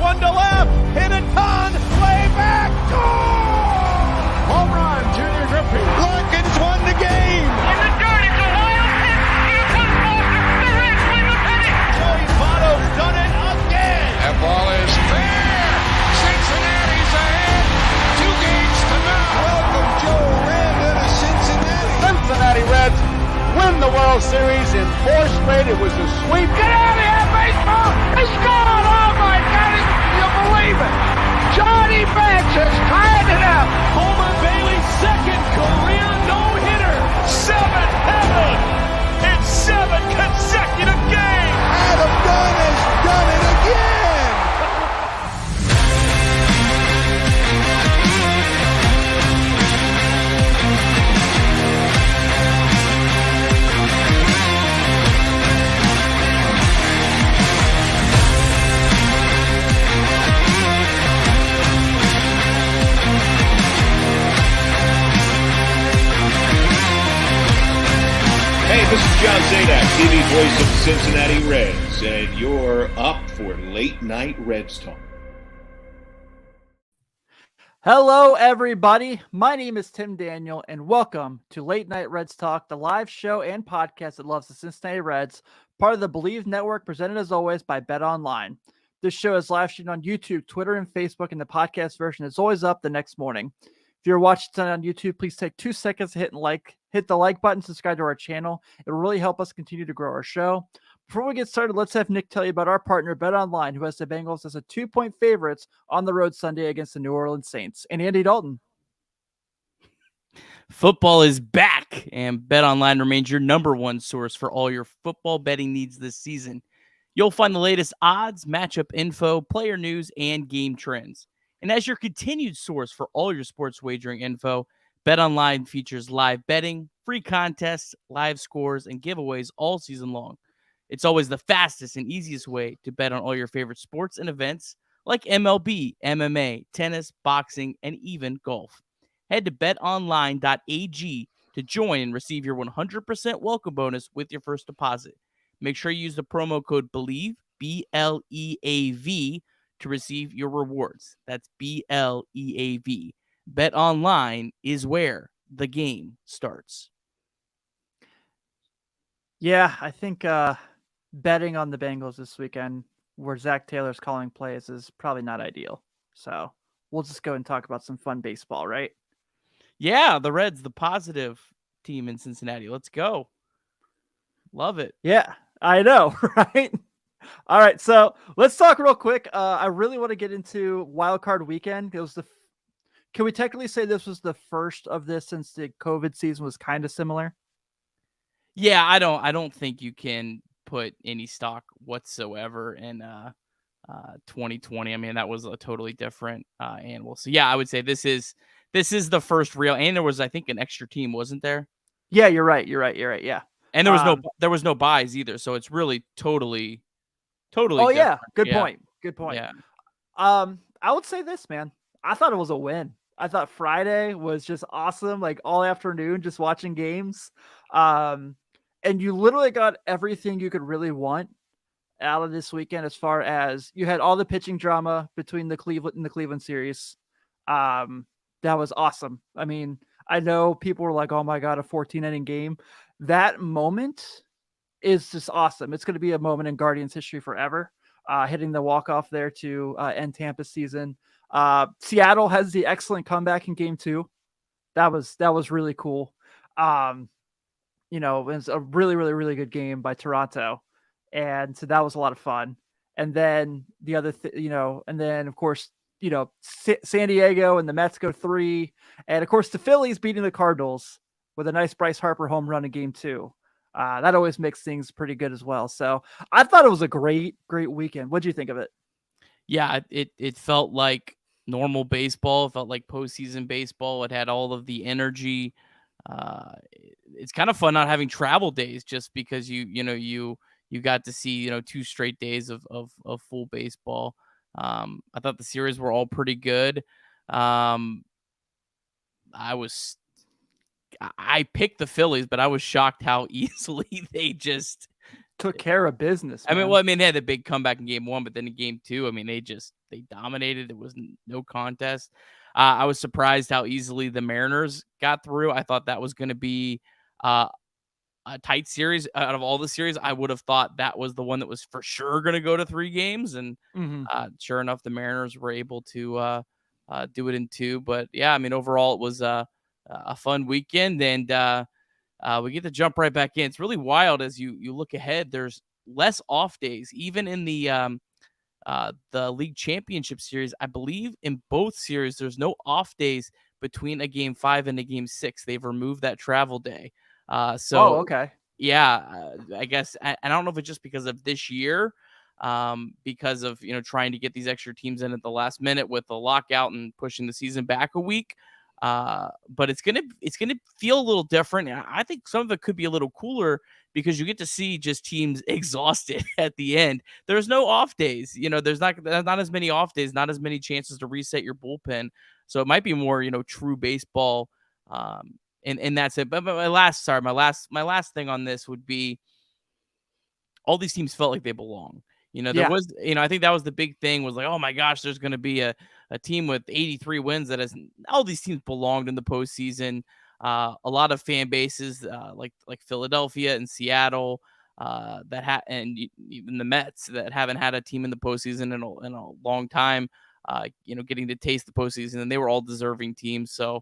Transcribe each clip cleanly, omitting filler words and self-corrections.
one to left. Hit a ton. Way back. Goal! Home run, Junior Griffey. Larkins won the game. In the dirt, it's a wild pitch. Here comes Foster. The Reds win the pennant. Joey Votto's done it again. That ball is fair. Cincinnati's ahead. 2 games to none. Welcome, Joe Randa to Cincinnati. Cincinnati Reds win the World Series in 4 straight. It was a sweep. Get out of here, baseball. It's gone. Oh, my God. You believe it? Johnny Bench has tied it up. Homer Bailey's second career no-hitter. 7-heaven in 7 consecutive games. Adam Dunn has done it again. Hey, this is John Zadak, TV voice of the Cincinnati Reds, and you're up for Late Night Reds Talk. Hello, everybody. My name is Tim Daniel, and welcome to Late Night Reds Talk, the live show and podcast that loves the Cincinnati Reds, part of the BLEAV Network, presented as always by BetOnline. This show is live streamed on YouTube, Twitter, and Facebook, and the podcast version is always up the next morning. If you're watching tonight on YouTube, please take 2 seconds to hit the like button, subscribe to our channel. It will really help us continue to grow our show. Before we get started, let's have Nick tell you about our partner, BetOnline, who has the Bengals as a 2-point favorites on the road Sunday against the New Orleans Saints. And Andy Dalton. Football is back, and BetOnline remains your number one source for all your football betting needs this season. You'll find the latest odds, matchup info, player news, and game trends. And as your continued source for all your sports wagering info, BetOnline features live betting, free contests, live scores, and giveaways all season long. It's always the fastest and easiest way to bet on all your favorite sports and events like MLB, MMA, tennis, boxing, and even golf. Head to betonline.ag to join and receive your 100% welcome bonus with your first deposit. Make sure you use the promo code BLEAV, B-L-E-A-V, to receive your rewards. That's BLEAV. BetOnline is where the game starts. Yeah, I think betting on the Bengals this weekend where Zach Taylor's calling plays is probably not ideal. So we'll just go and talk about some fun baseball, right? Yeah, the Reds, the positive team in Cincinnati. Let's go. Love it. Yeah, I know, right? All right, so let's talk real quick. I really want to get into Wild Card Weekend. It was can we technically say this was the first of this since the COVID season was kind of similar? Yeah, I don't think you can put any stock whatsoever in 2020. I mean, that was a totally different animal. So yeah, I would say this is the first real. And there was, I think, an extra team, wasn't there? Yeah, you're right. Yeah, and there was no buys either. So it's really totally. Oh different. Yeah, good point. Yeah. I would say this, man. I thought it was a win. I thought Friday was just awesome, like all afternoon, just watching games. And you literally got everything you could really want out of this weekend, as far as you had all the pitching drama between the Cleveland series. That was awesome. I mean, I know people were like, oh my God, a 14-inning game. That moment is just awesome. It's going to be a moment in Guardians history forever. Hitting the walk-off there to end Tampa's season. Seattle has the excellent comeback in game 2. That was really cool. It was a really, really, really good game by Toronto. And so that was a lot of fun. And then the other, and then of course, San Diego and the Mets go 3. And of course the Phillies beating the Cardinals with a nice Bryce Harper home run in game 2. That always makes things pretty good as well. So I thought it was a great, great weekend. What'd you think of it? Yeah, it felt like normal baseball. It felt like postseason baseball. It had all of the energy. It's kind of fun not having travel days, just because you got to see 2 straight days of full baseball. I thought the series were all pretty good. I picked the Phillies, but I was shocked how easily they just took care of business, man. They had a big comeback in game 1, but then in game 2, they just they dominated. It was no contest. I was surprised how easily the Mariners got through. I thought that was going to be a tight series. Out of all the series, I would have thought that was the one that was for sure going to go to 3 games. And sure enough, the Mariners were able to do it in 2. But yeah, I mean, overall, it was a fun weekend, and we get to jump right back in. It's really wild as you look ahead. There's less off days, even in the league championship series. I believe in both series, there's no off days between a game 5 and a game 6. They've removed that travel day. Okay. Yeah, I guess I don't know if it's just because of this year, because of trying to get these extra teams in at the last minute with the lockout and pushing the season back a week. But it's gonna feel a little different. I think some of it could be a little cooler because you get to see just teams exhausted at the end. There's no off days. There's not as many off days, not as many chances to reset your bullpen. So it might be more, true baseball. And that's it. But my last thing on this would be all these teams felt like they belong. There was, I think that was the big thing was like, oh my gosh, there's going to be a team with 83 wins that has all these teams belonged in the postseason. A lot of fan bases like Philadelphia and Seattle and even the Mets that haven't had a team in the postseason in a long time, getting to taste the postseason, and they were all deserving teams. So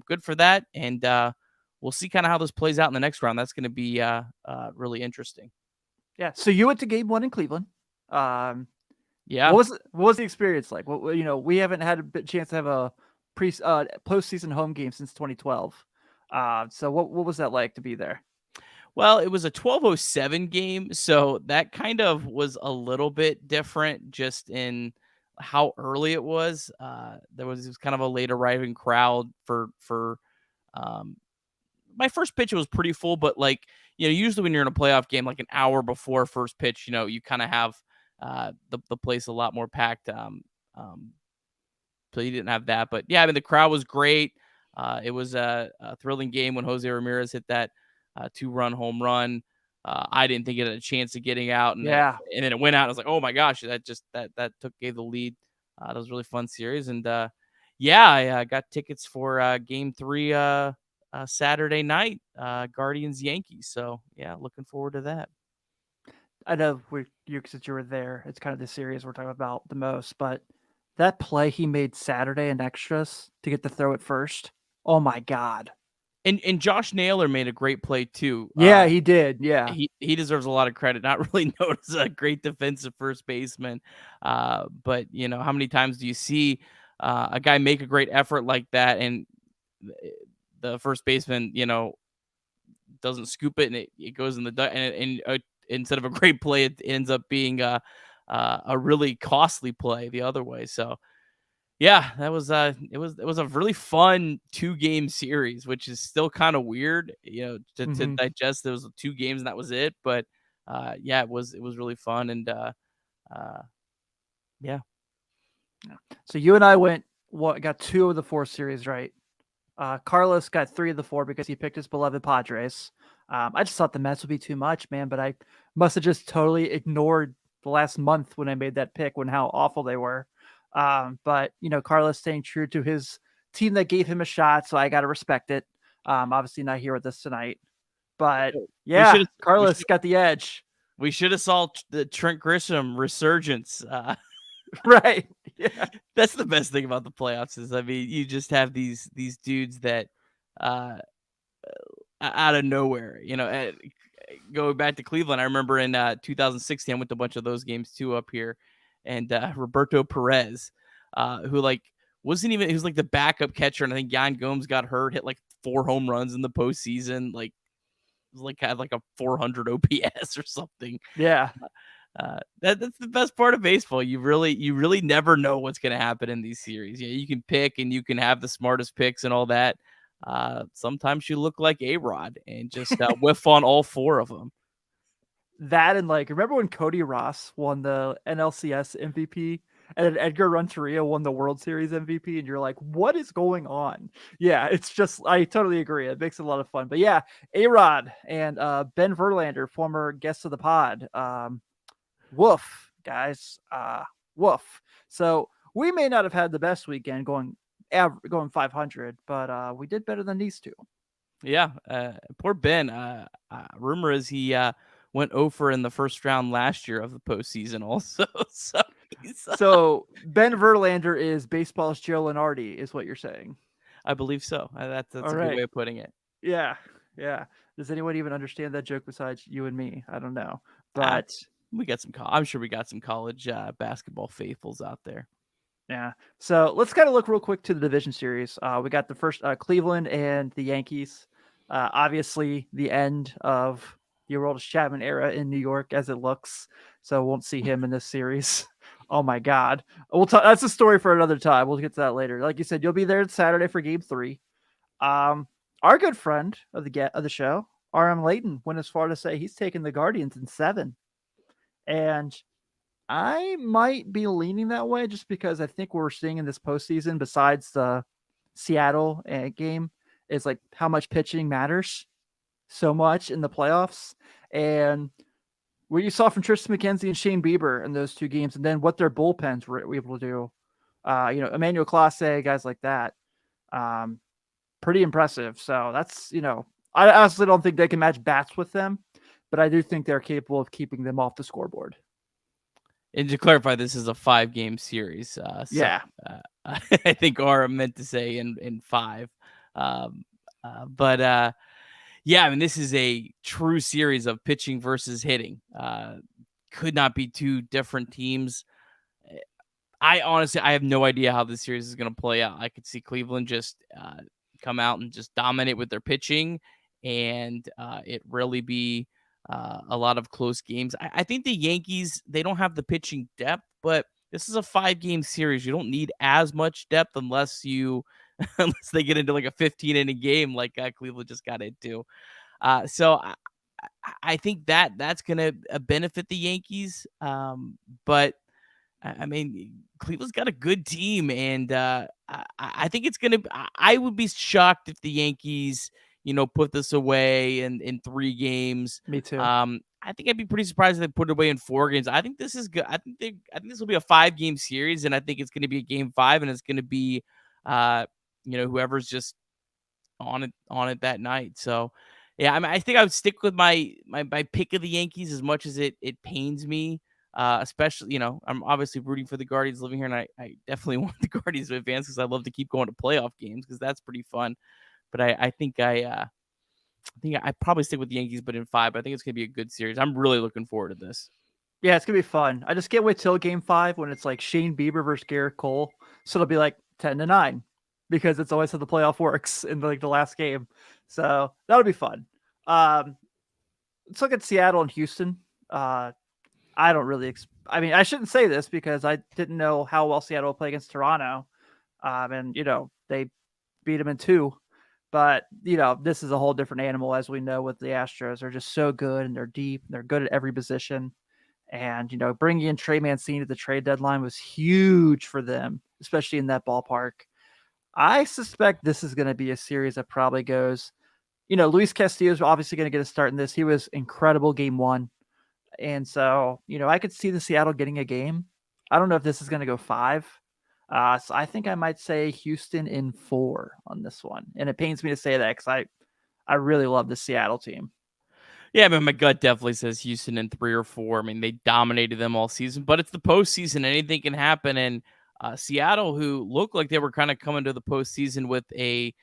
good for that. And we'll see kind of how this plays out in the next round. That's going to be really interesting. Yeah. So you went to game 1 in Cleveland. Yeah. What was the experience like? We haven't had a chance to have a postseason home game since 2012. So what was that like to be there? Well, it was a 12:07 game, so that kind of was a little bit different just in how early it was. It was kind of a late arriving crowd for my first pitch. It was pretty full, but usually when you're in a playoff game, like an hour before first pitch, you kind of have the place a lot more packed. So you didn't have that, but yeah, I mean, the crowd was great. It was a thrilling game when Jose Ramirez hit that 2-run home run. I didn't think it had a chance of getting out, and then it went out. I was like, oh my gosh, that gave the lead. That was a really fun series, and I got tickets for game 3 Saturday night, Guardians Yankees. So yeah, looking forward to that. I know since you were there, it's kind of the series we're talking about the most, but that play he made Saturday in extras to get the throw at first. Oh my God. And Josh Naylor made a great play too. Yeah, he did. Yeah. He deserves a lot of credit. Not really known as a great defensive first baseman. But how many times do you see a guy make a great effort like that and the first baseman, doesn't scoop it and it goes in the duck, and instead of a great play, it ends up being a really costly play the other way. So yeah, that was it was a really fun 2-game series, which is still kind of weird, to digest. There was 2 games and that was it. But it was really fun, and yeah. So you and I got 2 of the 4 series right. Carlos got 3 of the 4 because he picked his beloved Padres. I just thought the Mets would be too much, man, but I must have just totally ignored the last month when I made that pick, how awful they were. But Carlos staying true to his team that gave him a shot, so I got to respect it. Obviously not here with us tonight, but yeah, Carlos got the edge. We should have saw the Trent Grisham resurgence. Right. Yeah. That's the best thing about the playoffs is, I mean, you just have these dudes that out of nowhere, going back to Cleveland. I remember in 2016, I went to a bunch of those games too up here, and Roberto Perez, who wasn't even, he was like the backup catcher, and I think Yan Gomes got hurt, hit 4 home runs in the postseason, had a 400 OPS or something. Yeah. That's the best part of baseball. You really never know what's going to happen in these series. Yeah, you can pick and you can have the smartest picks and all that. Sometimes you look like A-Rod and just whiff on all 4 of them. That and remember when Cody Ross won the NLCS MVP and then Edgar Renteria won the World Series MVP, and you're like, what is going on? Yeah, it's just, I totally agree. It makes it a lot of fun. But yeah, A-Rod and Ben Verlander, former guest of the pod. Woof, guys. Woof. So we may not have had the best weekend going 500, but we did better than these two. Yeah, poor Ben. Rumor is he went 0 in the first round last year of the postseason also. So he's, So Ben Verlander is baseball's Joe Lenardi, is what you're saying. I believe so. That's All a right. good way of putting it. Yeah. Does anyone even understand that joke besides you and me? I don't know, but we got some. I'm sure we got some college basketball faithfuls out there. Yeah. So let's kind of look real quick to the division series. We got the first Cleveland and the Yankees. Obviously, the end of the Aroldis Chapman era in New York as it looks. So won't see him in this series. Oh my God. We'll talk. That's a story for another time. We'll get to that later. Like you said, you'll be there Saturday for Game 3. Our good friend of the show, RM Layton, went as far to say he's taking the Guardians in 7, and I might be leaning that way just because I think what we're seeing in this postseason, besides the Seattle game, is like how much pitching matters so much in the playoffs. And what you saw from Tristan McKenzie and Shane Bieber in those 2 games, and then what their bullpens were able to do, Emmanuel Clase, guys like that, pretty impressive. So that's, I honestly don't think they can match bats with them, but I do think they're capable of keeping them off the scoreboard. And to clarify, this is a 5-game series. Yeah. I think Ara meant to say in 5. Yeah, I mean, this is a true series of pitching versus hitting. Could not be 2 different teams. I honestly have no idea how this series is going to play out. I could see Cleveland just come out and just dominate with their pitching, and it really be a lot of close games. I think the Yankees, they don't have the pitching depth, but this is a 5-game series. You don't need as much depth unless they get into like a 15-inning game like Cleveland just got into. So I think that's going to benefit the Yankees. But I mean, Cleveland's got a good team, and I think it's going to. I would be shocked if the Yankees, put this away in 3 games. Me too. I think I'd be pretty surprised if they put it away in 4 games. I think this is good. I think this will be a 5-game series, and I think it's going to be a Game 5, and it's going to be, whoever's just on it that night. So, yeah, I mean, I think I would stick with my pick of the Yankees as much as it pains me. Especially, I'm obviously rooting for the Guardians living here, and I definitely want the Guardians to advance because I love to keep going to playoff games because that's pretty fun. But I think I probably stick with the Yankees, but in 5. But I think it's gonna be a good series. I'm really looking forward to this. Yeah, it's gonna be fun. I just can't wait till Game 5 when it's like Shane Bieber versus Garrett Cole. So it'll be like 10-9 because it's always how the playoff works in the last game. So that'll be fun. Let's look at Seattle and Houston. I don't really. I shouldn't say this because I didn't know how well Seattle will play against Toronto. And they beat them in 2. But, this is a whole different animal, as we know, with the Astros. They're just so good, and they're deep, and they're good at every position. And, bringing in Trey Mancini at the trade deadline was huge for them, especially in that ballpark. I suspect this is going to be a series that probably goes, Luis Castillo is obviously going to get a start in this. He was incredible Game 1. And so, I could see the Seattle getting a game. I don't know if this is going to go 5. So I think I might say Houston in 4 on this one. And it pains me to say that because I really love the Seattle team. Yeah, I mean, my gut definitely says Houston in 3 or 4. I mean, they dominated them all season, but it's the postseason. Anything can happen. And Seattle, who looked like they were kind of coming to the postseason with a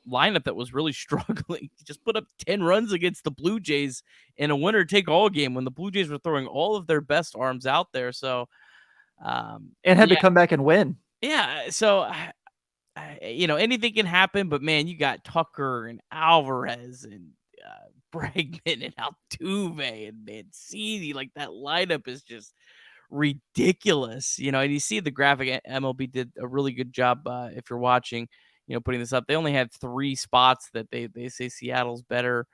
lineup that was really struggling, just put up 10 runs against the Blue Jays in a winner-take-all game when the Blue Jays were throwing all of their best arms out there. So, and had to come back and win. Yeah, so anything can happen, but man, you got Tucker and Alvarez and Bregman and Altuve and Mancini. Like, that lineup is just ridiculous, and you see the graphic. MLB did a really good job if you're watching, putting this up. They only had 3 spots that they say Seattle's better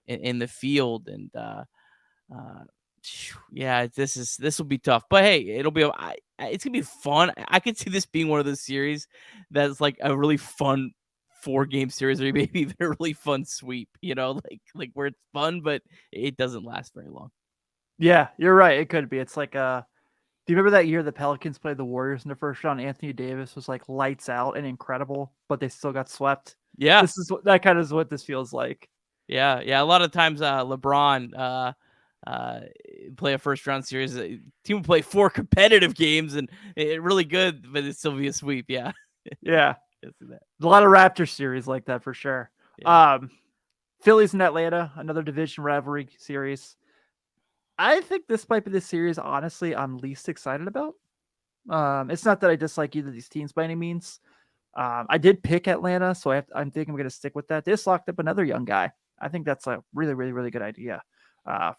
in the field, and yeah, this will be tough, but hey, it's gonna be fun. I could see this being one of those series that's like a really fun 4-game series, or maybe even a really fun sweep. Like where it's fun, but it doesn't last very long. Yeah, you're right. It could be. It's like Do you remember that year the Pelicans played the Warriors in the first round? Anthony Davis was like lights out and incredible, but they still got swept. Yeah. That kind of is what this feels like. Yeah. A lot of times, LeBron, play a first round series. Team will play 4 competitive games and it really good, but it's still be a sweep. Yeah. Yeah. A lot of Raptors series like that for sure. Yeah. Phillies and Atlanta, another division rivalry series. I think this might be the series, honestly, I'm least excited about. It's not that I dislike either of these teams by any means. I did pick Atlanta, so I'm thinking I'm going to stick with that. They just locked up another young guy. I think that's a really, really, really good idea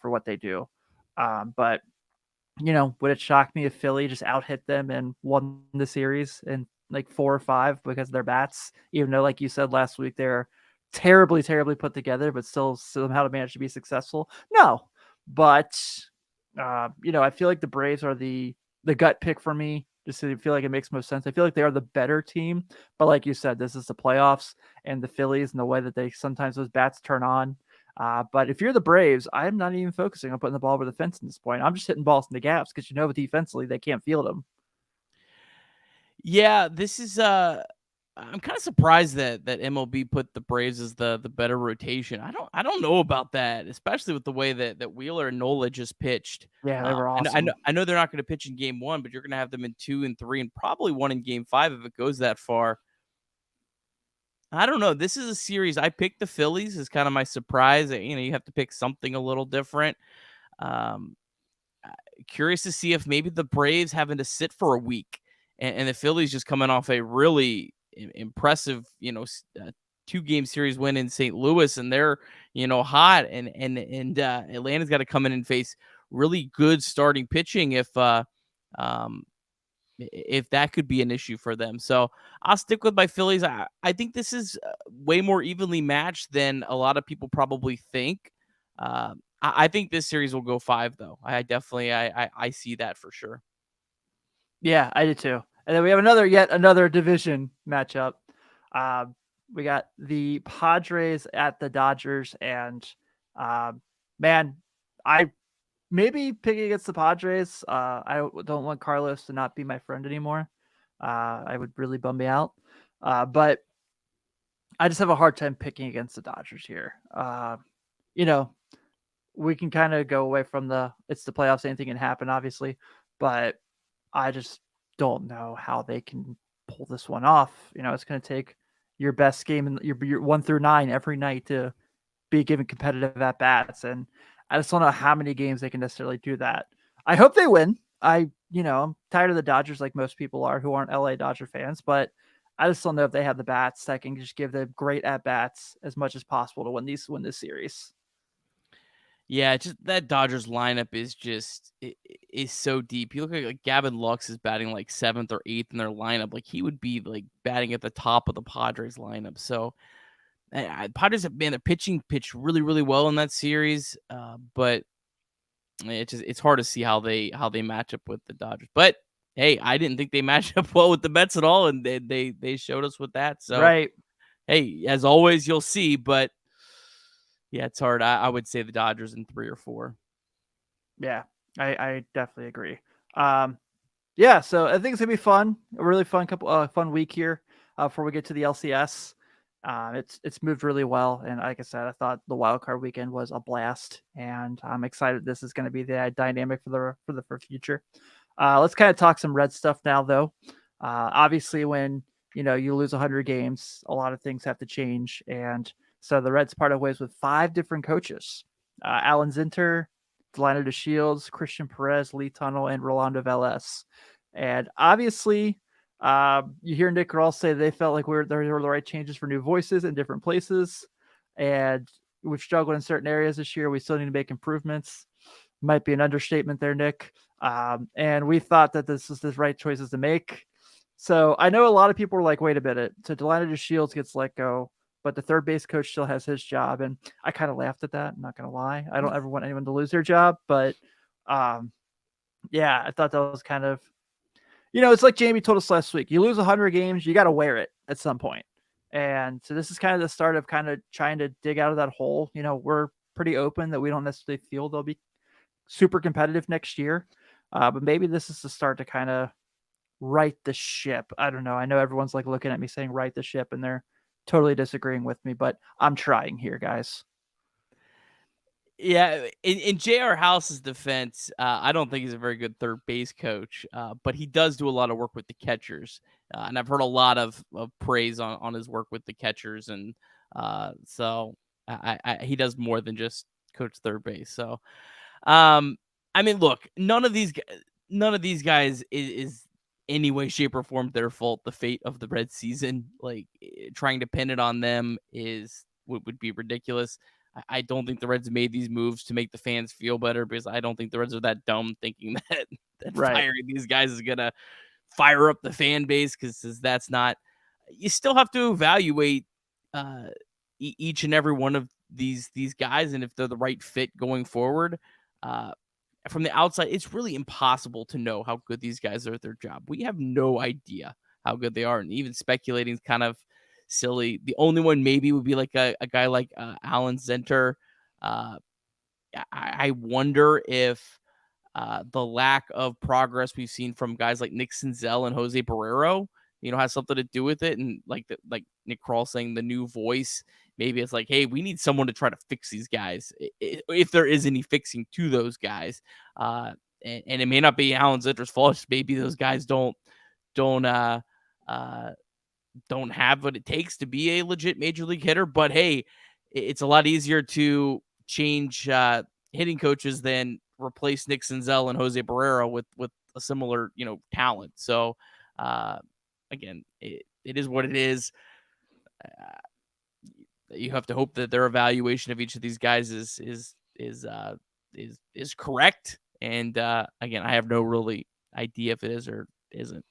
for what they do. But, would it shock me if Philly just out-hit them and won the series in like 4 or 5 because of their bats, even though, like you said last week, they're terribly, terribly put together, but still somehow manage to be successful? No. But, I feel like the Braves are the gut pick for me. Just to feel like it makes most sense. I feel like they are the better team, but like you said, this is the playoffs and the Phillies and the way that they sometimes those bats turn on. But if you're the Braves, I'm not even focusing on putting the ball over the fence at this point. I'm just hitting balls in the gaps because defensively they can't field them. Yeah, this is I'm kind of surprised that MLB put the Braves as the better rotation. I don't know about that, especially with the way that Wheeler and Nola just pitched. Yeah, they were awesome. And I know they're not going to pitch in game 1, but you're going to have them in 2 and 3 and probably 1 in game 5 if it goes that far. I don't know. This is a series. I picked the Phillies as kind of my surprise. You have to pick something a little different. Curious to see if maybe the Braves having to sit for a week and the Phillies just coming off a really impressive, 2-game series win in St. Louis, and they're, hot, and Atlanta's got to come in and face really good starting pitching if that could be an issue for them. So I'll stick with my Phillies. I think this is way more evenly matched than a lot of people probably think. I think this series will go 5, though. I definitely I see that for sure. Yeah, I did too. And then we have yet another division matchup. We got the Padres at the Dodgers, and man, I maybe picking against the Padres. I don't want Carlos to not be my friend anymore. I would really bum me out. But I just have a hard time picking against the Dodgers here. We can kind of go away from it's the playoffs, anything can happen, obviously, but I just don't know how they can pull this one off. It's going to take your best game and your 1 through 9 every night to be given competitive at bats. And I just don't know how many games they can necessarily do that. I hope they win. I'm tired of the Dodgers like most people are who aren't LA Dodger fans, but I just don't know if they have the bats that can just give them great at bats as much as possible to win this series. Yeah, just that Dodgers lineup is so deep. You look like Gavin Lux is batting like 7th or 8th in their lineup. Like he would be like batting at the top of the Padres lineup. So Padres their pitching pitched really, really well in that series. But it's hard to see how they match up with the Dodgers. But hey, I didn't think they matched up well with the Mets at all, and they showed us with that. So right. Hey, as always, you'll see, but yeah, it's hard. I would say the Dodgers in 3 or 4. Yeah, I definitely agree. Yeah, so I think it's gonna be fun. A really fun fun week here before we get to the LCS. It's moved really well, and like I said, I thought the wild card weekend was a blast, and I'm excited this is going to be the dynamic for the future. Let's kind of talk some Red stuff now, though. Obviously, when you lose 100 games, a lot of things have to change, and so the Reds parted ways with 5 different coaches: Alan Zinter, Delino DeShields, Christian Perez, Lee Tunnell, and Rolando Velez. And obviously, you hear Nick Krall say they felt like there were the right changes for new voices in different places, and we've struggled in certain areas this year. We still need to make improvements. Might be an understatement there, Nick. And we thought that this was the right choices to make. So I know a lot of people were like, wait a minute. So Delino DeShields gets let go, but the third base coach still has his job. And I kind of laughed at that. I'm not going to lie. I don't ever want anyone to lose their job, but yeah, I thought that was kind of, it's like Jamie told us last week, you lose 100 games, you got to wear it at some point. And so this is kind of the start of kind of trying to dig out of that hole. We're pretty open that we don't necessarily feel they'll be super competitive next year. But maybe this is the start to kind of right the ship. I don't know. I know everyone's like looking at me saying right the ship, and they're totally disagreeing with me, but I'm trying here, guys. Yeah, in J.R. House's defense, I don't think he's a very good third base coach, but he does do a lot of work with the catchers, and I've heard a lot of praise on his work with the catchers, and so he does more than just coach third base. So, I mean, look, none of these guys is any way, shape, or form their fault. The fate of the Red season, like trying to pin it on them would be ridiculous. I don't think the Reds made these moves to make the fans feel better, because I don't think the Reds are that dumb thinking that firing these guys is going to fire up the fan base, because that's not. You still have to evaluate each and every one of these guys, and if they're the right fit going forward. From the outside, it's really impossible to know how good these guys are at their job. We have no idea how good they are, and even speculating is kind of silly. The only one maybe would be like a guy like Alan Zenter. I wonder if the lack of progress we've seen from guys like Nick Senzel and Jose Barrero, has something to do with it. And like Nick Krall saying, the new voice, maybe it's like, hey, we need someone to try to fix these guys, if there is any fixing to those guys. And it may not be Alan Zenter's fault. Maybe those guys don't have what it takes to be a legit major league hitter. But hey, it's a lot easier to change hitting coaches than replace Nick Senzel and Jose Barrero with a similar talent. So again, it is what it is. You have to hope that their evaluation of each of these guys is correct. And again, I have no really idea if it is or isn't.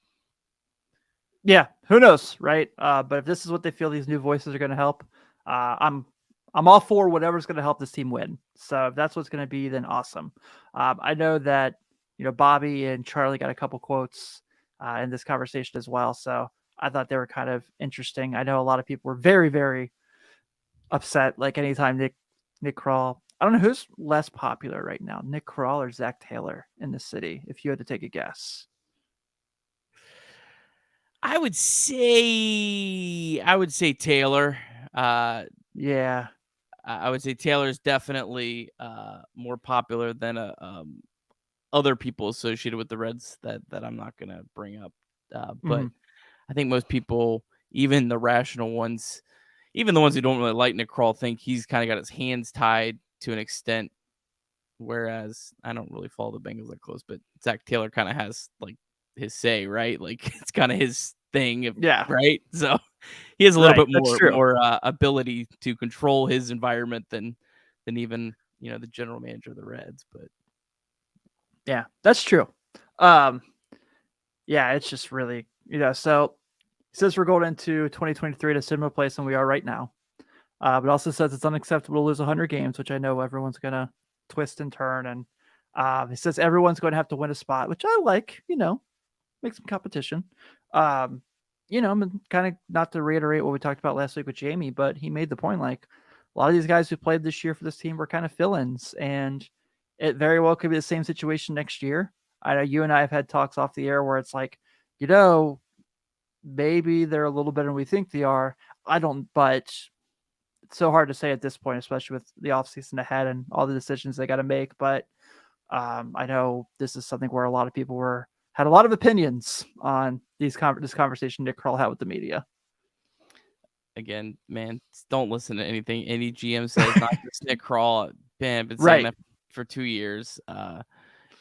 Yeah, who knows, right? But if this is what they feel these new voices are going to help, I'm all for whatever's going to help this team win. So if that's what's going to be, then awesome. I know that Bobby and Charlie got a couple quotes in this conversation as well, so I thought they were kind of interesting. I know a lot of people were very, very upset. Like anytime Nick Krall, I don't know who's less popular right now, Nick Krall or Zach Taylor in the city, if you had to take a guess. I would say Taylor. Yeah. I would say Taylor is definitely more popular than other people associated with the Reds that I'm not going to bring up. But I think most people, even the rational ones, even the ones who don't really like Nick Krall, think he's kind of got his hands tied to an extent. Whereas I don't really follow the Bengals that close, but Zach Taylor kind of has like his say, right? Like it's kind of his thing. Right. So he has a little bit more ability to control his environment than even, the general manager of the Reds. But yeah, that's true. Yeah, it's just really, so he says we're going into 2023 at a similar place than we are right now. But also says it's unacceptable to lose 100 games, which I know everyone's going to twist and turn. And he says everyone's going to have to win a spot, which I like, make some competition. I'm kind of, not to reiterate what we talked about last week with Jamie, but he made the point, like a lot of these guys who played this year for this team were kind of fill-ins, and it very well could be the same situation next year. I know you and I have had talks off the air where it's like, maybe they're a little better than we think they are. But it's so hard to say at this point, especially with the offseason ahead and all the decisions they got to make. But I know this is something where a lot of people had a lot of opinions on this conversation Nick Krall had with the media. Again, man, don't listen to anything any GM says. Not just Nick Krall. Been saying that for 2 years.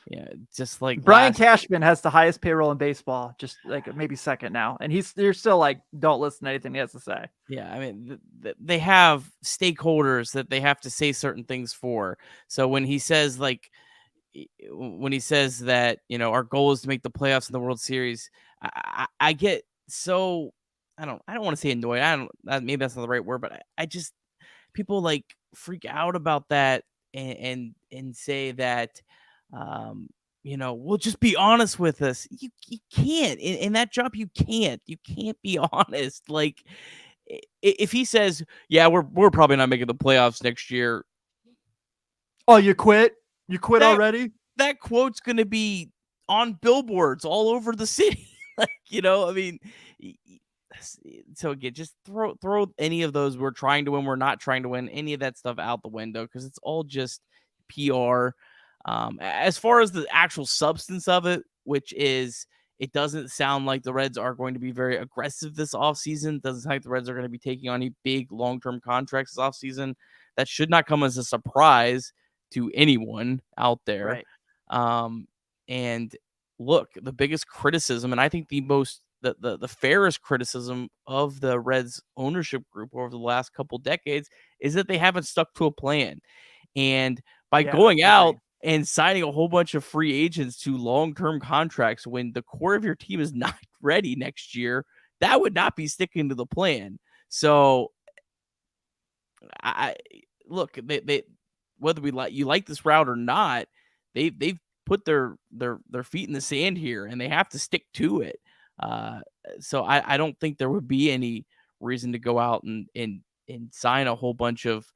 Yeah, just like Brian Cashman has the highest payroll in baseball, just like maybe second now, and you're still like, don't listen to anything he has to say. Yeah, I mean, they have stakeholders that they have to say certain things for. So when he says that, our goal is to make the playoffs in the World Series, I get so I don't want to say annoyed. Maybe that's not the right word, but I just, people like freak out about that and say that. Well, just be honest with us. You can't in that job. You can't be honest. Like if he says, yeah, we're probably not making the playoffs next year. Oh, you quit already? That quote's going to be on billboards all over the city. Like, I mean, so again, just throw any of those we're trying to win, we're not trying to win, any of that stuff out the window, because it's all just PR. As far as the actual substance of it, which is, it doesn't sound like the Reds are going to be very aggressive this offseason. Doesn't sound like the Reds are going to be taking on any big long-term contracts this offseason. That should not come as a surprise to anyone out there. Right. And look, the biggest criticism, and I think the fairest criticism of the Reds ownership group over the last couple decades, is that they haven't stuck to a plan. And by going out and signing a whole bunch of free agents to long-term contracts when the core of your team is not ready next year, that would not be sticking to the plan. So look, they whether you like this route or not, they've put their feet in the sand here, and they have to stick to it. So I don't think there would be any reason to go out and sign a whole bunch of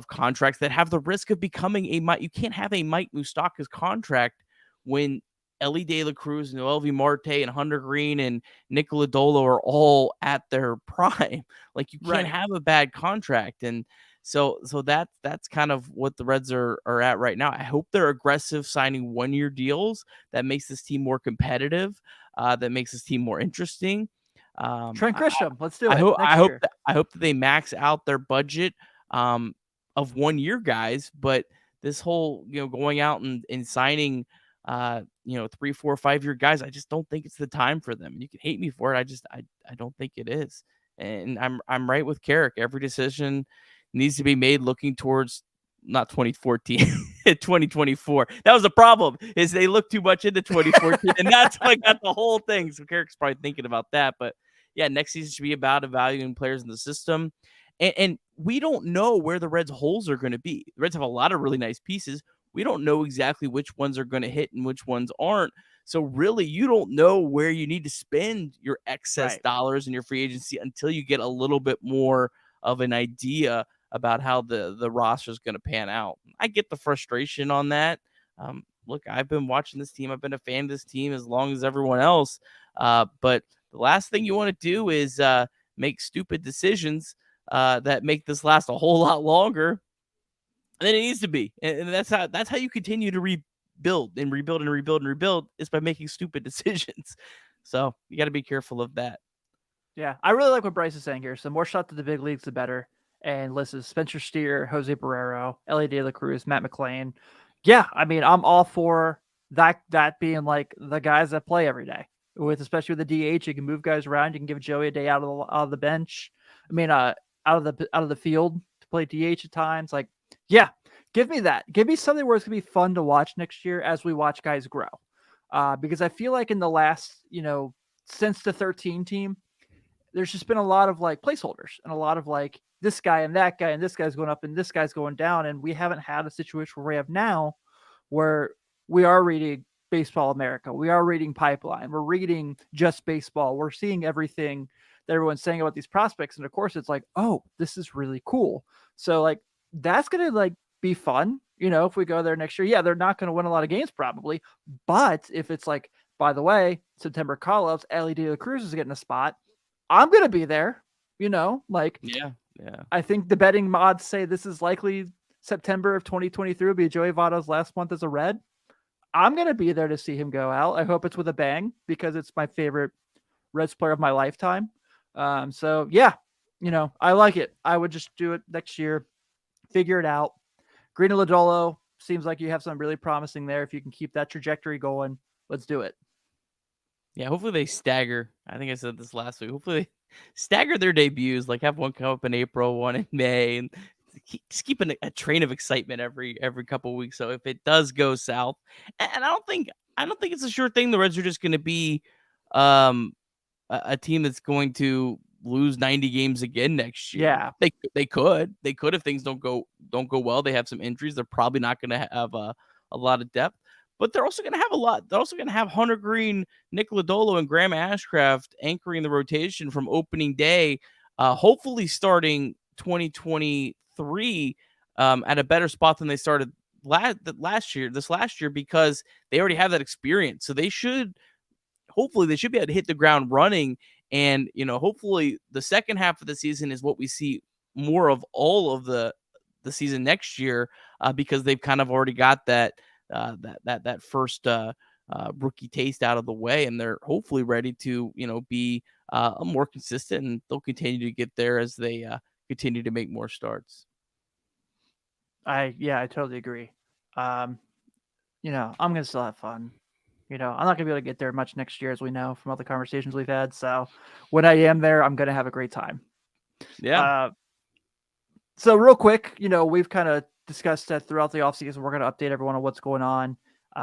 contracts that have the risk of becoming you can't have a Mike Moustakas contract when Elly De La Cruz and Noelvi Marte and Hunter Green and Nick Lodolo are all at their prime. Like, you can't have a bad contract. And so that's kind of what the Reds are at right now. I hope they're aggressive signing 1-year deals that makes this team more competitive, that makes this team more interesting. Trent Grisham, let's do it. I hope that they max out their budget of 1-year guys, but this whole, going out and signing 3, 4, 5-year guys, I just don't think it's the time for them. You can hate me for it. I don't think it is. And I'm right with Carrick. Every decision needs to be made looking towards not 2014, 2024. That was the problem, is they look too much into 2014, and that's what got the whole thing. So Carrick's probably thinking about that. But yeah, next season should be about evaluating players in the system. And we don't know where the Reds' holes are going to be. The Reds have a lot of really nice pieces. We don't know exactly which ones are going to hit and which ones aren't. So really, you don't know where you need to spend your excess dollars in your free agency until you get a little bit more of an idea about how the roster is going to pan out. I get the frustration on that. Look, I've been watching this team. I've been a fan of this team as long as everyone else. But the last thing you want to do is make stupid decisions that make this last a whole lot longer than it needs to be. And that's how you continue to rebuild is by making stupid decisions. So you got to be careful of that. Yeah, I really like what Bryce is saying here. So the more shots to the big leagues, the better. And listen, Spencer Steer, Jose Barrero, Elly De La Cruz, Matt McClain. Yeah, I mean, I'm all for that being like the guys that play every day. Especially with the DH, you can move guys around. You can give Joey a day out of the bench. I mean, out of the field to play DH at times. Like, yeah, give me that. Give me something where it's gonna be fun to watch next year as we watch guys grow. Because I feel like in the last, since the 13 team, there's just been a lot of like placeholders and a lot of like this guy and that guy and this guy's going up and this guy's going down. And we haven't had a situation where we have now where we are reading Baseball America. We are reading Pipeline. We're reading Just Baseball. We're seeing everything that everyone's saying about these prospects. And of course it's like, oh, this is really cool. So like, that's going to like be fun. If we go there next year, yeah, they're not going to win a lot of games probably. But if it's like, by the way, September call-ups, Elly De La Cruz is getting a spot, I'm going to be there, Yeah. I think the betting mods say this is likely September of 2023 will be Joey Votto's last month as a Red. I'm going to be there to see him go out. I hope it's with a bang because it's my favorite Reds player of my lifetime. So yeah, I like it. I would just do it next year, figure it out. Green and Lodolo seems like you have something really promising there. If you can keep that trajectory going, let's do it. Yeah, hopefully they stagger. I think I said this last week. Hopefully they stagger their debuts, like have one come up in April, one in May, and just keeping a train of excitement every couple of weeks. So if it does go south, and I don't think it's a sure thing the Reds are just going to be a team that's going to lose 90 games again next year. Yeah, they could if things don't go well. They have some injuries. They're probably not going to have a lot of depth. But they're also going to have a lot. They're also going to have Hunter Green, Nick Lodolo, and Graham Ashcraft anchoring the rotation from opening day, hopefully starting 2023 at a better spot than they started last year because they already have that experience. So hopefully they should be able to hit the ground running. And, hopefully the second half of the season is what we see more of all of the season next year, because they've kind of already got that first rookie taste out of the way, and they're hopefully ready to, be more consistent, and they'll continue to get there as they continue to make more starts. I totally agree. I'm going to still have fun. I'm not going to be able to get there much next year, as we know from all the conversations we've had. So when I am there, I'm going to have a great time. Yeah. So real quick, we've kind of discussed that throughout the offseason. We're going to update everyone on what's going on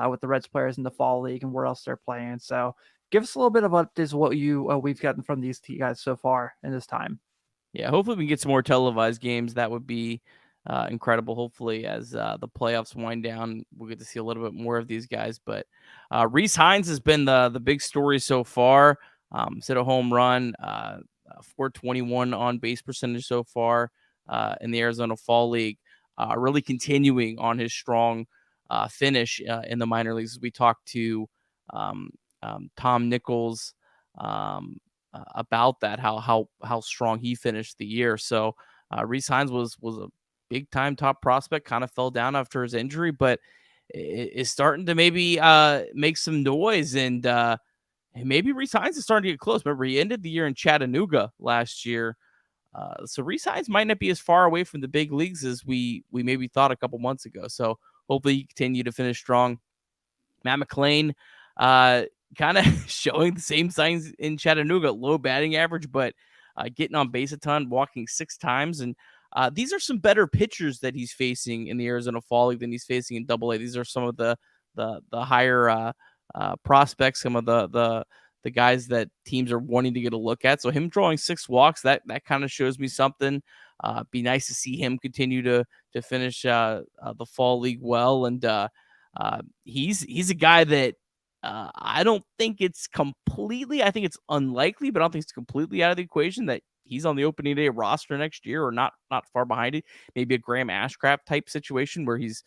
with the Reds players in the fall league and where else they're playing. So give us a little bit of updates of what we've gotten from these guys so far in this time. Yeah, hopefully we can get some more televised games. That would be incredible. Hopefully, as the playoffs wind down, we'll get to see a little bit more of these guys. But Rhys Hines has been the big story so far. Hit a home run, 421 on base percentage so far in the Arizona Fall League. Really continuing on his strong finish in the minor leagues. We talked to Tom Nichols about that, how strong he finished the year. So Rhys Hines was a big time top prospect, kind of fell down after his injury, but is starting to maybe make some noise, and maybe Rhys Hines is starting to get close. Remember, he ended the year in Chattanooga last year. So Rhys Hines might not be as far away from the big leagues as we maybe thought a couple months ago. So hopefully he continue to finish strong. Matt McLain, kind of showing the same signs in Chattanooga, low batting average, but getting on base a ton, walking 6 times. And these are some better pitchers that he's facing in the Arizona Fall League than he's facing in AA. These are some of the higher prospects, some of the guys that teams are wanting to get a look at. So him drawing 6 walks, that kind of shows me something. Be nice to see him continue to finish the Fall League well. And he's a guy that I don't think it's completely, I think it's unlikely, but I don't think it's completely out of the equation that he's on the opening day roster next year, or not far behind it. Maybe a Graham Ashcraft type situation where he's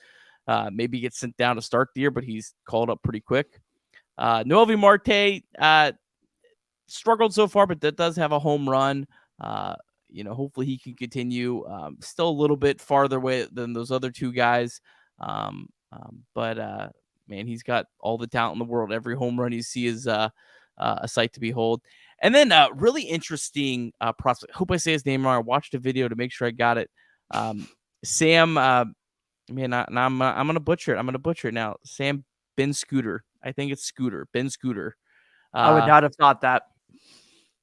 maybe gets sent down to start the year, but he's called up pretty quick. Noelvi Marte struggled so far, but that does have a home run. Hopefully he can continue. Still a little bit farther away than those other 2 guys. But man, he's got all the talent in the world. Every home run you see is a sight to behold. And then really interesting prospect. I hope I say his name wrong. I watched a video to make sure I got it. Sam, I'm going to butcher it. I'm going to butcher it now. Sam Ben Scooter. I think it's Scooter. Ben Scooter. I would not have thought that.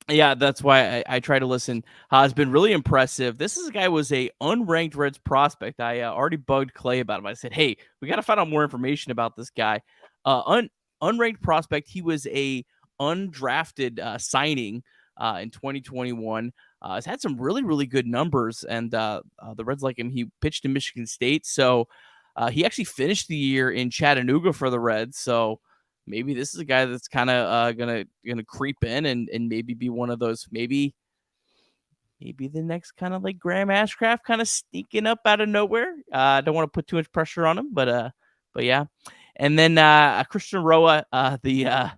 Yeah, that's why I try to listen. Has been really impressive. This is a guy who was a unranked Reds prospect. I already bugged Clay about him. I said, hey, we got to find out more information about this guy. Unranked prospect. He was a undrafted signing in 2021. Has had some really, really good numbers, and the Reds like him. He pitched in Michigan State, so he actually finished the year in Chattanooga for the Reds. So maybe this is a guy that's kind of gonna creep in and maybe be one of those, maybe the next kind of like Graham Ashcraft kind of sneaking up out of nowhere. I don't want to put too much pressure on him, but yeah. And then Christian Roa, the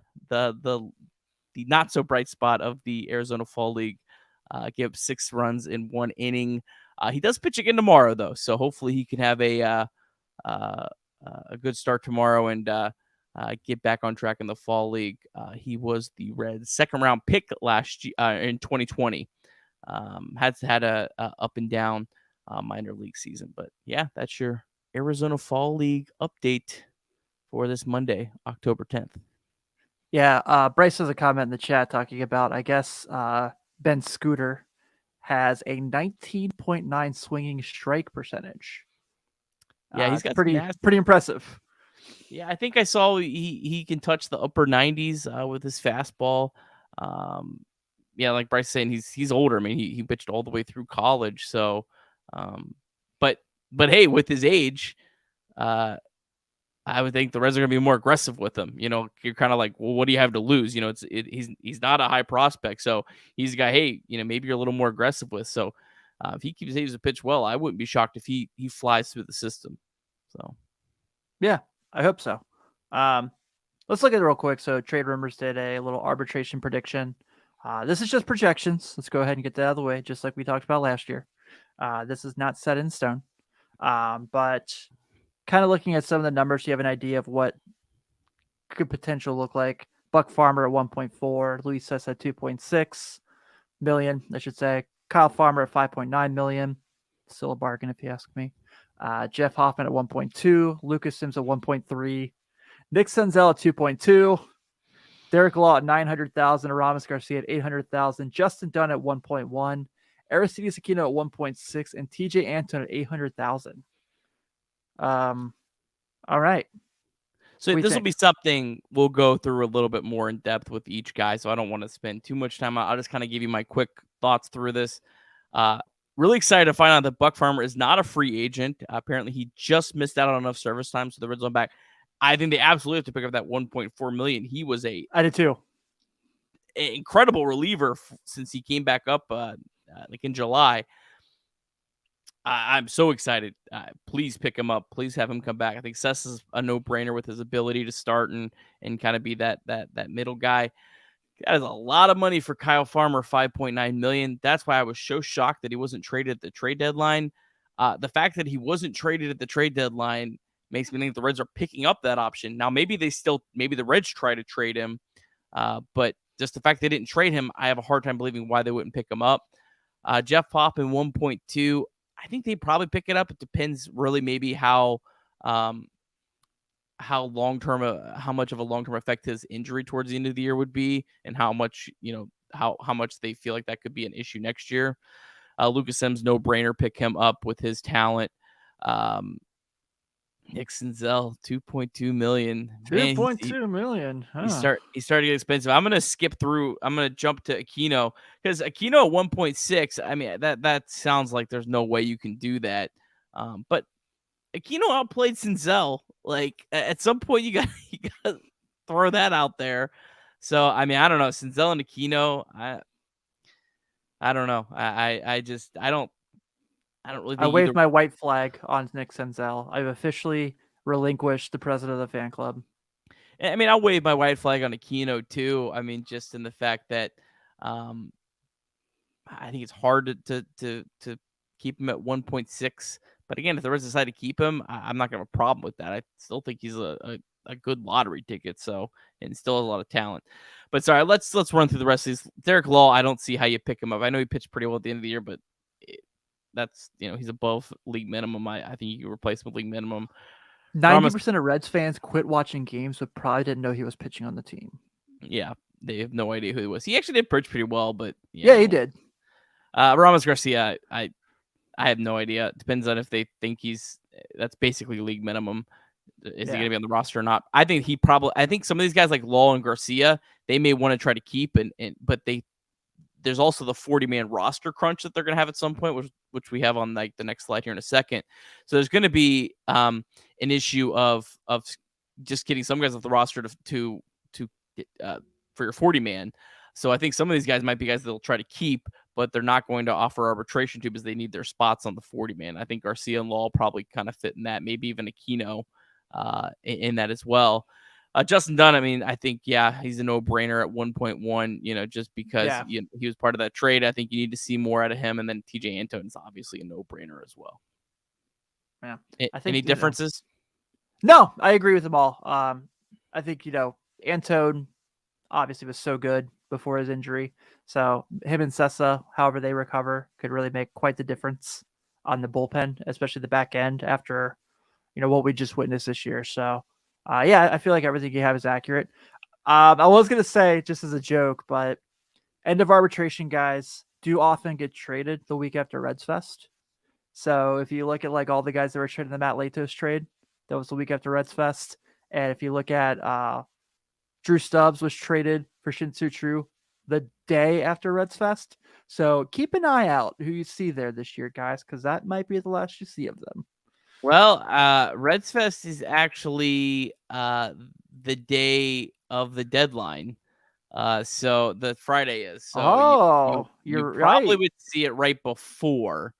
not so bright spot of the Arizona Fall League, gave up 6 runs in 1 inning. He does pitch again tomorrow though, so hopefully he can have a good start tomorrow and get back on track in the Fall League. He was the Reds' 2nd round pick last year in 2020. Had a up and down minor league season, but yeah, that's your Arizona Fall League update for this Monday, October 10th. Yeah, Bryce has a comment in the chat talking about, I guess, Ben Scooter has a 19.9 swinging strike percentage. Yeah, he's got pretty impressive. Yeah, I think I saw he can touch the upper 90s with his fastball. Yeah, like Bryce saying, he's older. I mean, he pitched all the way through college. So, but hey, with his age, I would think the Reds are going to be more aggressive with him. You're kind of like, well, what do you have to lose? He's not a high prospect, so he's a guy. Hey, maybe you're a little more aggressive with. So, if he keeps able to pitch well, I wouldn't be shocked if he flies through the system. So. Yeah, I hope so. Let's look at it real quick. So Trade Rumors did a little arbitration prediction. This is just projections. Let's go ahead and get that out of the way, just like we talked about last year. This is not set in stone. But kind of looking at some of the numbers, you have an idea of what could potential look like. Buck Farmer at 1.4, Luis Cessa at 2.6 million, I should say. Kyle Farmer at 5.9 million. Still a bargain if you ask me. Jeff Hoffman at 1.2, Lucas Sims at 1.3, Nick Senzel at 2.2, Derek Law at 900,000, Aramis Garcia at 800,000, Justin Dunn at 1.1, Aristides Aquino at 1.6, and TJ Antone at 800,000. All right. So this will be something we'll go through a little bit more in depth with each guy. So I don't want to spend too much time. I'll just kind of give you my quick thoughts through this. Really excited to find out that Buck Farmer is not a free agent. Apparently, he just missed out on enough service time, so the red zone back. I think they absolutely have to pick up that 1.4 million. He was I did too. An incredible reliever since he came back up like in July. I'm so excited. Please pick him up. Please have him come back. I think Cess is a no-brainer with his ability to start and kind of be that middle guy. That is a lot of money for Kyle Farmer, $5.9 million. That's why I was so shocked that he wasn't traded at the trade deadline. The fact that he wasn't traded at the trade deadline makes me think the Reds are picking up that option. Now, maybe the Reds try to trade him, but just the fact they didn't trade him, I have a hard time believing why they wouldn't pick him up. Jeff Hoffman, 1.2. I think they probably pick it up. It depends really maybe how long-term, how much of a long-term effect his injury towards the end of the year would be, and how much, how much they feel like that could be an issue next year. Lucas Sims, no-brainer, pick him up with his talent. Nick Senzel, $2.2 million. $2.2 million. Huh. He's starting to get expensive. I'm going to skip through. I'm going to jump to Aquino because Aquino at 1.6. I mean, that sounds like there's no way you can do that. But Aquino outplayed Senzel. Like at some point, you got to throw that out there. So I mean, I don't know. Senzel and Aquino. I don't know. I don't really think I waved my white flag on Nick Senzel. I've officially relinquished the president of the fan club. I mean, I'll wave my white flag on Aquino too. I mean, just in the fact that I think it's hard to keep him at 1.6. But again, if the Reds decide to keep him, I'm not going to have a problem with that. I still think he's a good lottery ticket. So, and still has a lot of talent. But sorry, let's run through the rest of these. Derek Law, I don't see how you pick him up. I know he pitched pretty well at the end of the year, but that's, he's above league minimum. I think you can replace him with league minimum. 90% of Reds fans quit watching games, but probably didn't know he was pitching on the team. Yeah, they have no idea who he was. He actually did pitch pretty well, but yeah, he did. Ramos Garcia, I have no idea. It depends on if they think that's basically league minimum. Is he going to be on the roster or not? I think I think some of these guys like Law and Garcia, they may want to try to keep, but there's also the 40-man roster crunch that they're going to have at some point, which we have on like the next slide here in a second. So there's going to be an issue of just getting some guys off the roster to for your 40-man. So I think some of these guys might be guys they'll try to keep, but they're not going to offer arbitration to because they need their spots on the 40-man. I think Garcia and Law probably kind of fit in that, maybe even Aquino in that as well. Justin Dunn, I mean, I think, he's a no-brainer at 1.1, just because he was part of that trade. I think you need to see more out of him. And then TJ Antone is obviously a no-brainer as well. Yeah. Any differences? No, I agree with them all. I think, Antone obviously was so good before his injury. So him and Cessa, however they recover, could really make quite the difference on the bullpen, especially the back end after, what we just witnessed this year. So, I feel like everything you have is accurate. I was going to say, just as a joke, but end of arbitration guys do often get traded the week after Reds Fest. So if you look at like all the guys that were traded in the Matt Latos trade, that was the week after Reds Fest. And if you look at Drew Stubbs was traded for Shin-Soo Choo the day after Reds Fest. So keep an eye out who you see there this year, guys, because that might be the last you see of them. Well, Reds Fest is actually the day of the deadline. So the Friday is. So you probably right. would see it right before,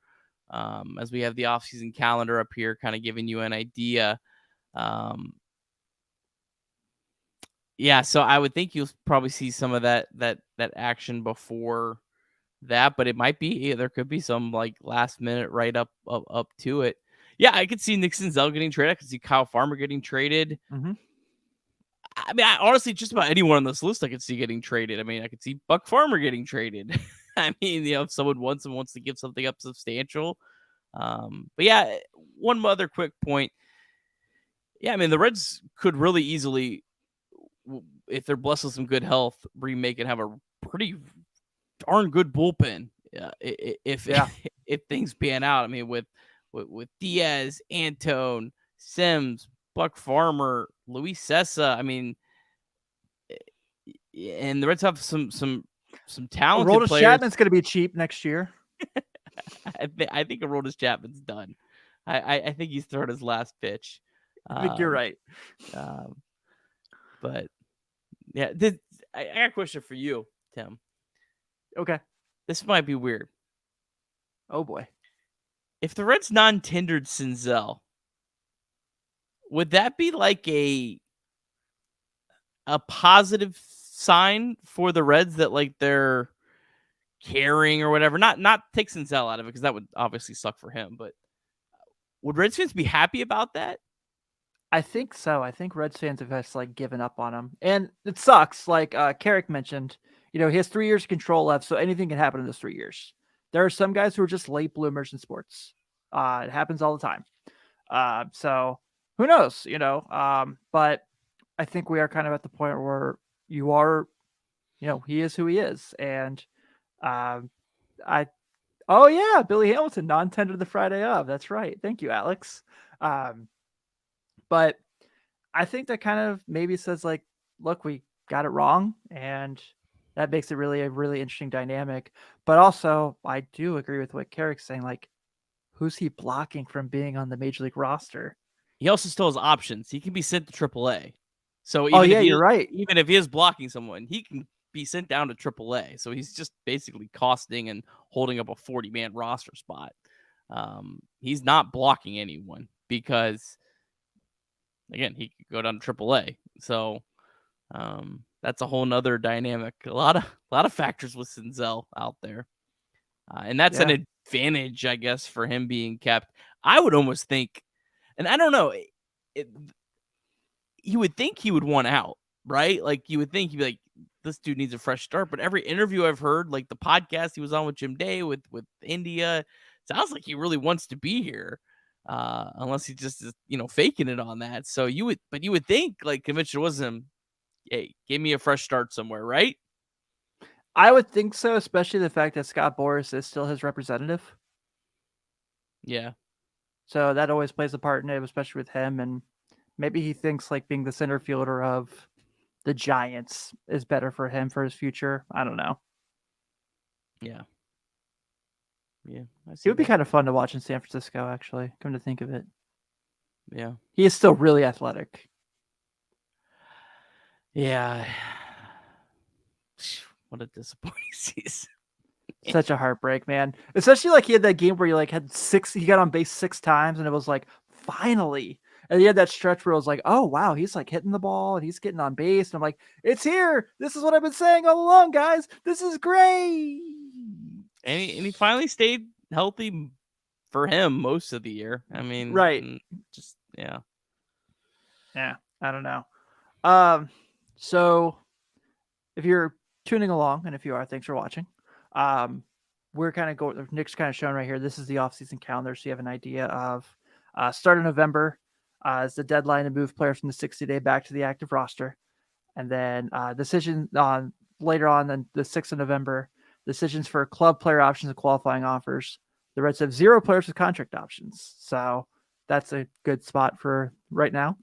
as we have the offseason calendar up here, kind of giving you an idea. Yeah, so I would think you'll probably see some of that action before that, but it might be there could be some like last minute right up to it. Yeah, I could see Nick Senzel getting traded. I could see Kyle Farmer getting traded. Mm-hmm. I mean, honestly, just about anyone on this list I could see getting traded. I mean, I could see Buck Farmer getting traded. I mean, if someone wants to give something up substantial. But yeah, one other quick point. Yeah, I mean, the Reds could really easily, if they're blessed with some good health, remake and have a pretty darn good bullpen. If things pan out. I mean, with Diaz, Antone, Sims, Buck Farmer, Luis Sessa. I mean, and the Reds have some talented Aroldis players. Chapman's going to be cheap next year. I think Aroldis Chapman's done. I think he's thrown his last pitch. I think you're right. But yeah, I got a question for you, Tim. Okay. This might be weird. Oh boy. If the Reds non-tendered Senzel, would that be like a positive sign for the Reds that like they're caring or whatever? Not take Senzel out of it because that would obviously suck for him. But would Reds fans be happy about that? I think so. I think Reds fans have just like given up on him, and it sucks. Like Carrick mentioned, he has 3 years of control left, so anything can happen in those 3 years. There are some guys who are just late bloomers in sports. It happens all the time. So who knows? But I think we are kind of at the point where you are, he is who he is, and oh yeah, Billy Hamilton non-tendered the Friday of. That's right. Thank you, Alex. But I think that kind of maybe says like, look, we got it wrong, and that makes it really a really interesting dynamic. But also, I do agree with what Carrick's saying. Like, who's he blocking from being on the major league roster? He also still has options. He can be sent to AAA. So you're right. Even if he is blocking someone, he can be sent down to AAA. So he's just basically costing and holding up a 40-man roster spot. He's not blocking anyone because, again, he could go down to AAA. So that's a whole nother dynamic. A lot of factors with Senzel out there. And that's an advantage, I guess, for him being kept. I would almost think, and I don't know, you would think he would want out, right? Like you would think he'd be like, this dude needs a fresh start. But every interview I've heard, like the podcast he was on with Jim Day with India, sounds like he really wants to be here. Unless he just is, faking it on that. So you would think like conventionalism, hey, give me a fresh start somewhere, right? I would think so, especially the fact that Scott Boras is still his representative. Yeah. So that always plays a part in it, especially with him. And maybe he thinks like being the center fielder of the Giants is better for him for his future. I don't know. Yeah. Yeah. It would be kind of fun to watch in San Francisco, actually, come to think of it. Yeah. He is still really athletic. Yeah. What a disappointing season. Such a heartbreak, man. Especially like he had that game where he got on base 6 times and it was like, finally. And he had that stretch where it was like, oh, wow, he's like hitting the ball and he's getting on base. And I'm like, it's here. This is what I've been saying all along, guys. This is great. And he finally stayed healthy for him most of the year. I mean, right. Just, yeah. Yeah, I don't know. So if you're tuning along, and if you are, thanks for watching. We're kind of going, Nick's kind of showing right here. This is the offseason calendar. So you have an idea of start of November is the deadline to move players from the 60-day back to the active roster. And then decision on later on the 6th of November, decisions for club player options and qualifying offers. The Reds have 0 players with contract options. So that's a good spot for right now.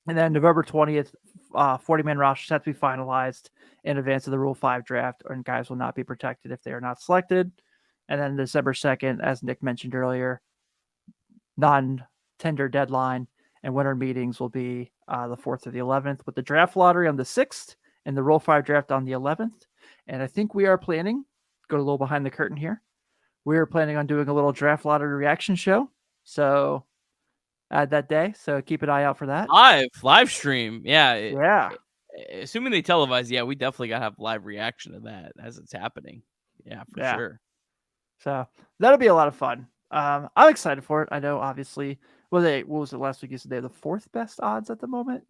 And then November 20th, 40-man rosters have to be finalized in advance of the Rule 5 draft, and guys will not be protected if they are not selected. And then December 2nd, as Nick mentioned earlier, non-tender deadline, and winter meetings will be the 4th or the 11th, with the draft lottery on the 6th and the Rule 5 draft on the 11th. And I think we are planning, go a little behind the curtain here, we are planning on doing a little draft lottery reaction show. So that day. So keep an eye out for that. Live stream. Yeah. Yeah. Assuming they televise, yeah, we definitely got to have live reaction to that as it's happening. Yeah, for sure. So that'll be a lot of fun. I'm excited for it. I know, obviously, what was it last week? You said they're the 4th best odds at the moment.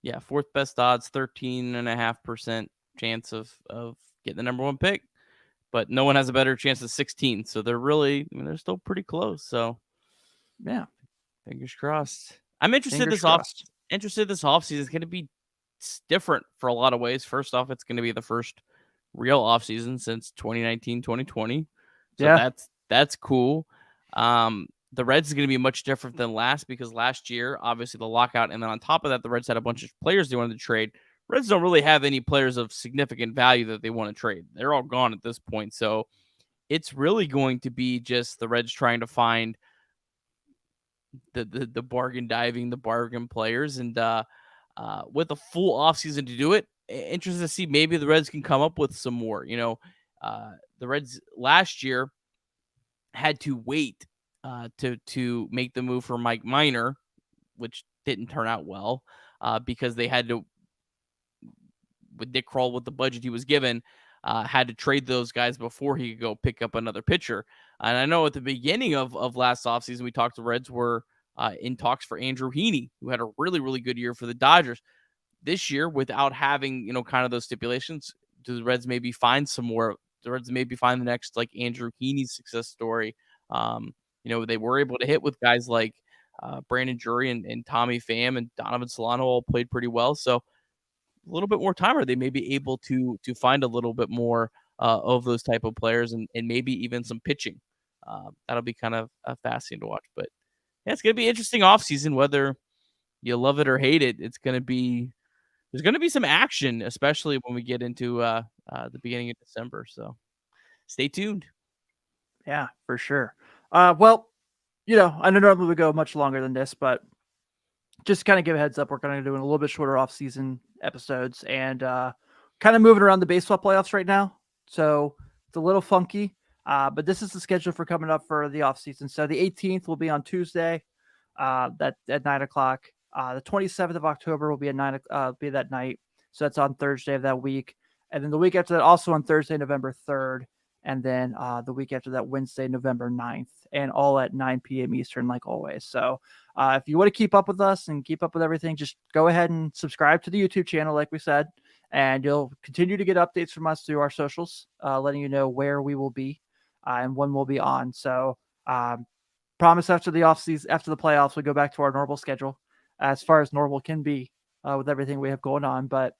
Yeah, 4th best odds, 13.5% chance of getting the number 1 pick, but no one has a better chance of 16. So they're they're still pretty close. So yeah, fingers crossed. I'm interested this offseason is going to be different for a lot of ways. First off, it's going to be the first real offseason since 2019, 2020. So that's cool. The Reds is going to be much different than last because last year, obviously the lockout. And then on top of that, the Reds had a bunch of players they wanted to trade. Reds don't really have any players of significant value that they want to trade. They're all gone at this point. So it's really going to be just the Reds trying to find the bargain diving, the bargain players. And with a full offseason to do it, interested to see maybe the Reds can come up with some more. The Reds last year had to wait to make the move for Mike Minor, which didn't turn out well because they had to, with Nick Krall, with the budget he was given, had to trade those guys before he could go pick up another pitcher. And I know at the beginning of last offseason, we talked the Reds were in talks for Andrew Heaney, who had a really, really good year for the Dodgers. This year, without having, kind of those stipulations, do the Reds maybe find some more? The Reds maybe find the next like Andrew Heaney success story. They were able to hit with guys like Brandon Drury and Tommy Pham and Donovan Solano all played pretty well. So a little bit more time, are they may be able to find a little bit more of those type of players and maybe even some pitching. That'll be kind of fascinating to watch. But yeah, it's going to be an interesting offseason, whether you love it or hate it. There's going to be some action, especially when we get into the beginning of December. So stay tuned. Yeah, for sure. Well, I know normally we go much longer than this, but just kind of give a heads up, we're going to do a little bit shorter off-season episodes and kind of moving around the baseball playoffs right now. So it's a little funky, but this is the schedule for coming up for the off-season. So the 18th will be on Tuesday, that at 9 o'clock. The 27th of October will be at be that night. So that's on Thursday of that week. And then the week after that, also on Thursday, November 3rd. And then the week after that, Wednesday, November 9th, and all at 9 p.m. Eastern, like always. So if you want to keep up with us and keep up with everything, just go ahead and subscribe to the YouTube channel, like we said, and you'll continue to get updates from us through our socials, letting you know where we will be and when we'll be on. So promise after the offseason, after the playoffs, we'll go back to our normal schedule as far as normal can be with everything we have going on. But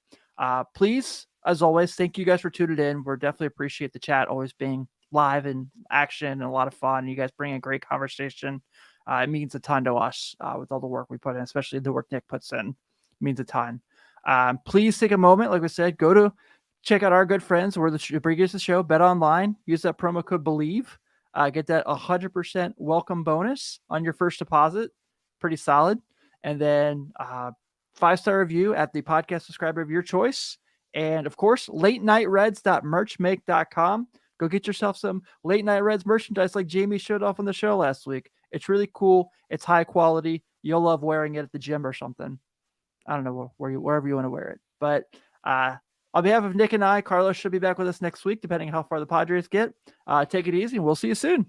please, as always, thank you guys for tuning in. We're definitely appreciate the chat always being live and action and a lot of fun. You guys bring a great conversation. It means a ton to us with all the work we put in, especially the work Nick puts in. It means a ton. Please take a moment, like we said, go to check out our good friends where the bring us the show, BetOnline. Use that promo code BELIEVE. Get that 100% welcome bonus on your first deposit. Pretty solid. And then 5-star review at the podcast subscriber of your choice. And of course, latenighreds.merchmake.com. Go get yourself some Late Night Reds merchandise like Jamie showed off on the show last week. It's really cool. It's high quality. You'll love wearing it at the gym or something. I don't know wherever you want to wear it. But on behalf of Nick and I, Carlos should be back with us next week, depending on how far the Padres get. Take it easy, and we'll see you soon.